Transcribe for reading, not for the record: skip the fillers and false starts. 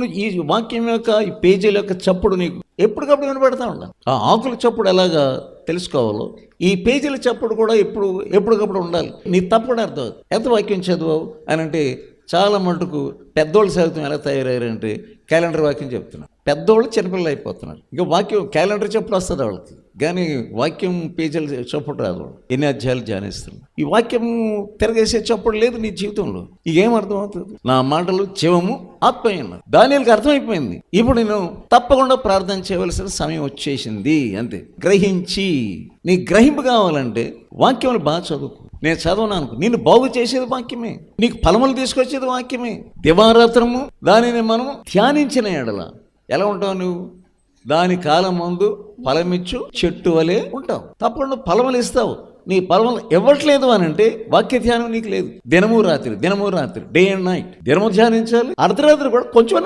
ఈ వాక్యం యొక్క ఈ పేజీల యొక్క చప్పుడు నీకు ఎప్పటికప్పుడు వినబడతా ఉండాలి. ఆ ఆకుల చప్పుడు ఎలాగా తెలుసుకోవాలో ఈ పేజీల చప్పుడు కూడా ఎప్పటికప్పుడు ఉండాలి. నీ తప్పుడు అర్థం ఎంత వాక్యం చదివావు అని అంటే చాలా మటుకు పెద్దోళ్ళు సైతం ఎలా తయారయ్యారంటే క్యాలెండర్ వాక్యం చెప్తున్నారు. పెద్దోళ్ళు చిన్నపిల్లలు అయిపోతున్నారు. ఇంకా వాక్యం క్యాలెండర్ చప్పుడు వస్తుంది వాళ్ళకి, కానీ వాక్యం పేజీలు చప్పుడు రాదు. ఎన్ని అధ్యాయాలు ధ్యానిస్తున్నారు. ఈ వాక్యం తిరగేసే చప్పుడు లేదు నీ జీవితంలో. ఇకేం అర్థమవుతుంది? నా మాటలు జీవము ఆత్మీయన్నారు. దానిలకు అర్థమైపోయింది. ఇప్పుడు నేను తప్పకుండా ప్రార్థన చేయవలసిన సమయం వచ్చేసింది. అంతే. గ్రహించి నీ గ్రహింపు కావాలంటే వాక్యములు బాగా చదువుకో. నేను చదవనాను, నిన్ను బాగు చేసేది వాక్యమే, నీకు ఫలములు తీసుకొచ్చేది వాక్యమే. దివారాత్రము దానిని మనము ధ్యానించిన ఎడల ఎలా ఉంటావు నువ్వు? దాని కాలం ముందు ఫలమిచ్చు చెట్టు వలె ఉంటావు. తప్పకుండా ఫలములు ఇస్తావు. నీ ఫలములు ఇవ్వట్లేదు అని అంటే వాక్య ధ్యానం నీకు లేదు. దినము రాత్రి డే అండ్ నైట్ దినము ధ్యానించాలి. అర్ధరాత్రి కూడా కొంచెం